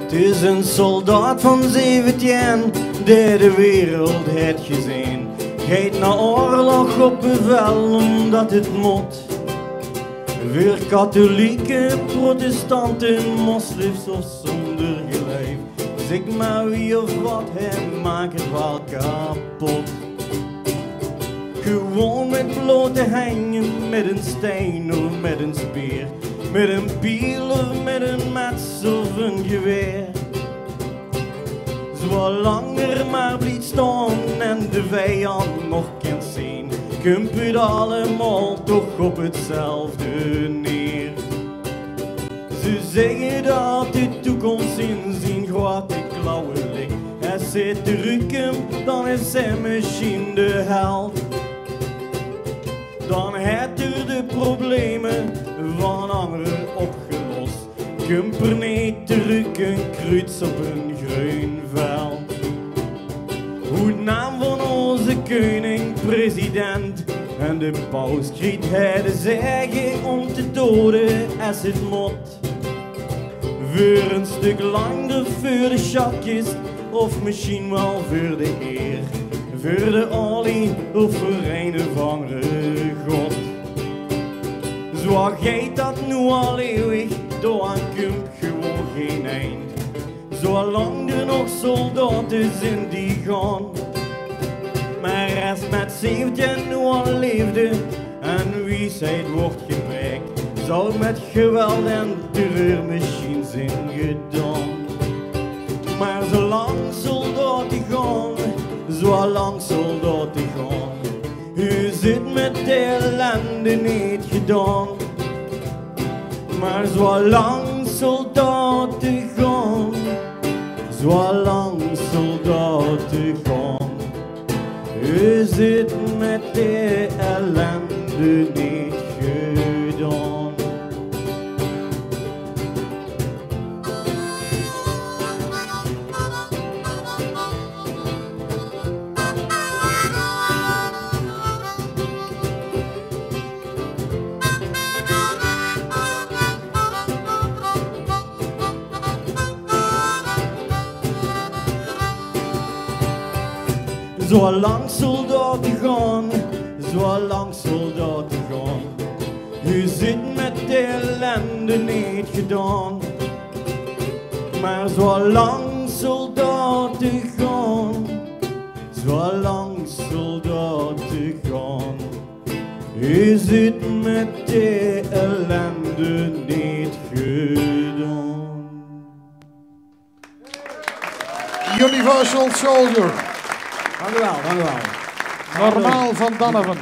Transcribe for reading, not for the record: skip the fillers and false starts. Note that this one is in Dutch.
Het is een soldaat van 17 die de wereld heeft gezien. Gaat naar oorlog op bevel omdat het moet. Weer katholieken, protestanten, moslims of zonder geloof. Zeg maar wie of wat, hij maakt het wel kapot. Gewoon met blote hangen, met een steen of met een speer. Met een piel of met een mes of een geweer. Zolang er maar blijft staan en de vijand nog kan zien, komt het allemaal toch op hetzelfde neer. Ze zeggen dat de toekomst in zijn grote klauwen ligt. Hij zit te rukken, dan is hij misschien de held. Dan heeft er de problemen van anderen opgelost. Komt er niet terug een kruid op een groen veld. Hoe de naam van onze koning, president en de paus krijgt hij de zeggen om te doden als het moet. Voor een stuk langer voor de schakjes of misschien wel voor de eer. Voor de olie of voor een of andere god. Zo gaat dat nu al eeuwig, door aan komt gewoon geen eind. Zolang er nog soldaten zijn die gaan. Maar als met 17 nu al leefde en wijsheid wordt gebruikt, zou met geweld en terreur misschien zijn gedaan. Maar zolang soldaten gaan, zolang soldaten gaan, u zit met de ellende niet gedaan. Maar zolang soldaten gaan, zolang soldaten gaan, u zit met de ellende niet gedaan. Zolang soldaten gaan, zolang soldaten gaan, u zit met de ellende niet gedaan. Maar zolang soldaten gaan, zolang soldaten gaan, u zit met de ellende niet gedaan. Universal Soldier. Dank u wel, dank u wel. Normaal van Donovan.